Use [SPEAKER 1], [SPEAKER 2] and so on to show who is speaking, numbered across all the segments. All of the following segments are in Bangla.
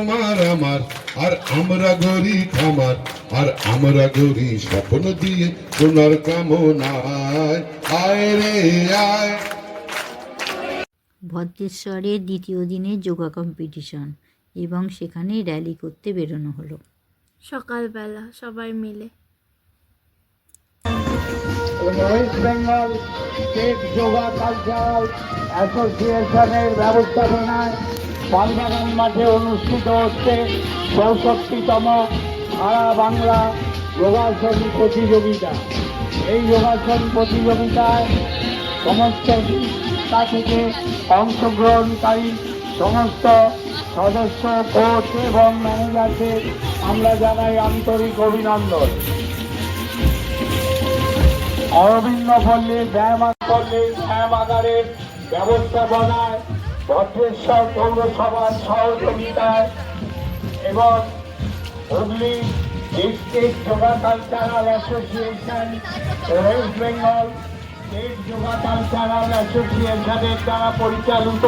[SPEAKER 1] আমার আমার আর আমরা গরি খামার আর আমরা গরি স্বপ্ন দিয়ে সোনার কামনায় আয় রে আয়।
[SPEAKER 2] ভদ্রেশ্বরের দ্বিতীয় দিনে যোগা কম্পিটিশন এবং সেখানে র্যালি করতে বেরোনো হলো
[SPEAKER 3] সকালবেলা সবাই মিলে।
[SPEAKER 4] West Bengal state yoga cultural অ্যাসোসিয়েশনের ব্যবস্থাপনায় পালবাগান মাঠে অনুষ্ঠিত হচ্ছে 64তম সারা বাংলা যোগাসন প্রতিযোগিতা। এই যোগাসন প্রতিযোগিতায় সমস্ত শিক্ষা থেকে অংশগ্রহণকারী সমস্ত সদস্য, কোচ এবং ম্যানেজারদের আমরা জানাই আন্তরিক অভিনন্দন। অরবিন্দ পল্লীর ব্যায়ামাগারের ব্যবস্থাপনায় ভদ্রেশ্বর পৌরসভার সহযোগিতায় এবং Hooghly district yoga cultural association, West Bengal state yoga cultural অ্যাসোসিয়েশনের দ্বারা পরিচালিত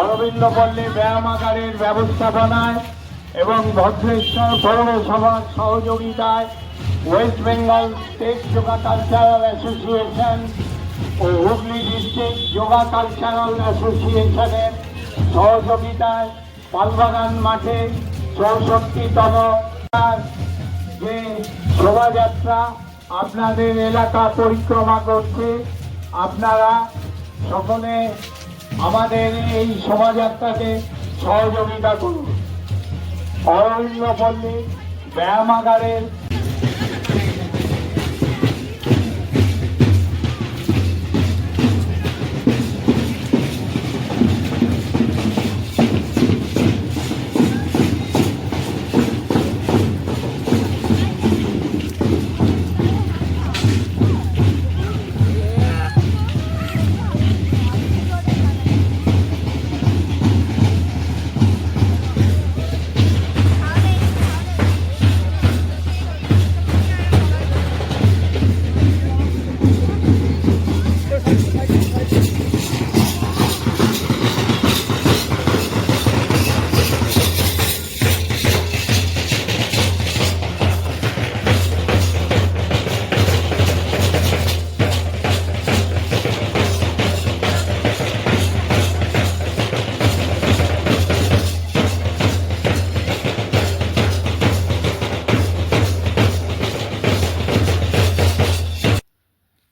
[SPEAKER 4] অরবিন্দ পল্লী ব্যায়ামাগারের ব্যবস্থাপনায় এবং ভদ্রেশ্বর পৌরসভার সহযোগিতায় West Bengal state yoga cultural association ও হুগলি ডিস্ট্রিক্ট যোগা কালচারাল অ্যাসোসিয়েশনের সহযোগিতায় পালবাগান মাঠে 64তম যে শোভাযাত্রা আপনাদের এলাকা পরিক্রমা করছে, আপনারা সকলে আমাদের এই শোভাযাত্রাকে সহযোগিতা করুন। অরবিন্দ পল্লী ব্যায়ামাগারের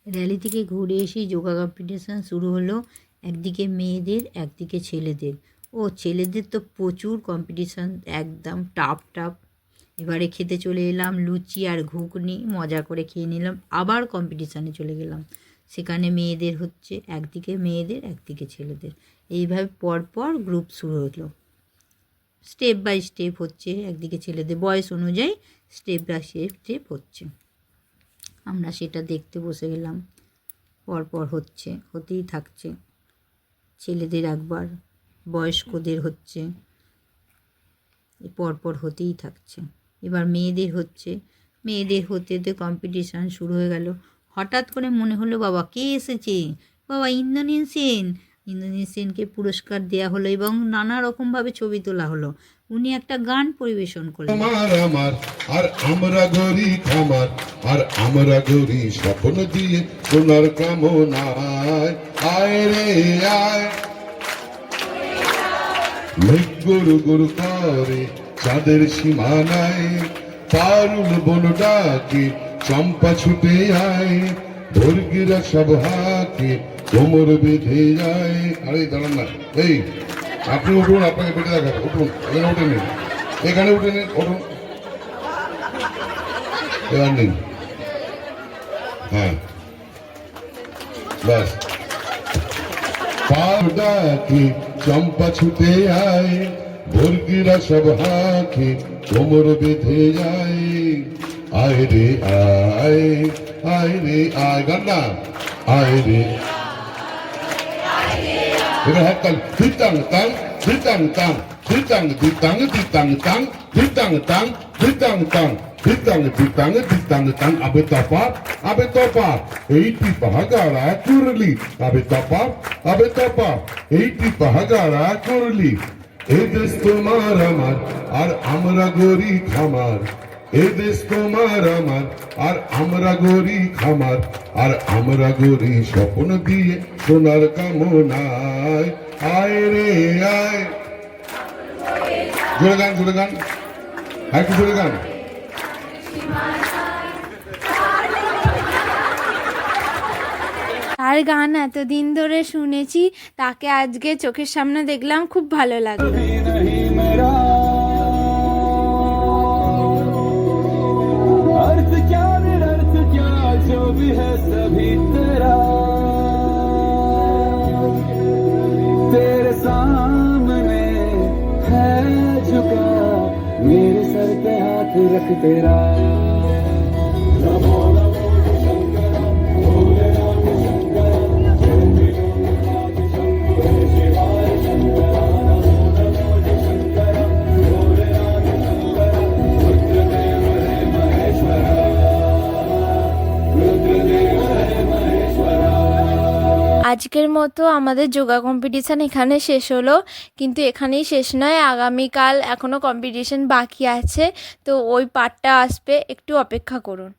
[SPEAKER 2] র্যালি থেকে ঘুরে এসেই যোগা কম্পিটিশান শুরু হলো। একদিকে মেয়েদের, একদিকে ছেলেদের। ও ছেলেদের তো প্রচুর কম্পিটিশান, একদম টাফ। এবারে খেতে চলে এলাম লুচি আর ঘুগনি, মজা করে খেয়ে নিলাম। আবার কম্পিটিশানে চলে গেলাম, সেখানে মেয়েদের হচ্ছে, একদিকে মেয়েদের একদিকে ছেলেদের। এইভাবে পরপর গ্রুপ শুরু হলো, স্টেপ বাই স্টেপ হচ্ছে। একদিকে ছেলেদের বয়স অনুযায়ী স্টেপ বাই স্টেপ হচ্ছে। আমরা সেটা দেখতে বসে গেলাম। পরপর হতেই থাকছে। ছেলেদের একবার, বয়স্কদের হচ্ছে, পরপর হতেই থাকছে। এবার মেয়েদের হচ্ছে, মেয়েদের হতে কম্পিটিশান শুরু হয়ে গেল। হঠাৎ করে মনে হলো, বাবা কে এসেছে, বাবা ইন্দ্রনীল সেনকে পুরস্কার দেওয়া হলো এবং নানা রকমভাবে ছবি তোলা হলো। উনি একটা গান পরিবেশন করলেন।
[SPEAKER 1] আমার আমার আর আমরা গরি খামার আর আমরা গরি স্বপ্ন দিয়ে সোনার কামনায় আয় রে আয়। মেঘ গুরু গুরু করে চাঁদের সীমানায়, পারুল বন ডাকে চম্পা ছুটে আয়, ভর্গিরা সব হাকে কোমর বেঁধে যায়। আরে দাঁড়ান না, এই আপনি উঠুন, আপনাকে বেটে দেখাবো। উঠুন, এখানে উঠে নিন, এখানে উঠে নিন, উঠুন, এবার নিন। হ্যাঁ ব্যাস। পার ডাকে চম্পা ছুটে আয়, ভর্গিরা সব হাকে কোমর বেঁধে যায়। আয় রে আয়, আয় রে আয়, গান না, আয় রে এবার হাত তাল, দিতাং তাং দিতাং তাং দিতাং দিতাং দিতাং তাং দিতাং তাং দিতাং তাং Bitang, bitang, bitang, tang, abe topa, eiti pahagara kurli, abe topa, eiti pahagara kurli. এ দেশ তোমার আমার আর আমরা গরি খামার এ দেশ তোমার আমার আর আমরা গরি খামার আর আমরা গরি স্বপ্ন দিয়ে সোনার কামনায় আয় রে আয় জোরে গান আর একটু জোরে গান
[SPEAKER 3] তার গান এতদিন ধরে শুনেছি, তাকে আজকে চোখের সামনে দেখলাম, খুব ভালো লাগলো।
[SPEAKER 5] नहीं मेरा अर्थ क्या निरर्थ क्या जो भी है सभी तेरा तेरे सामने है झुका मेरे सर पे हाथ रख तेरा
[SPEAKER 3] আজকের মতো আমাদের যোগা কম্পিটিশান এখানে শেষ হলো, কিন্তু এখানেই শেষ নয়, আগামীকাল এখনও কম্পিটিশান বাকি আছে, তো ওই পার্টটা আসবে, একটু অপেক্ষা করুন।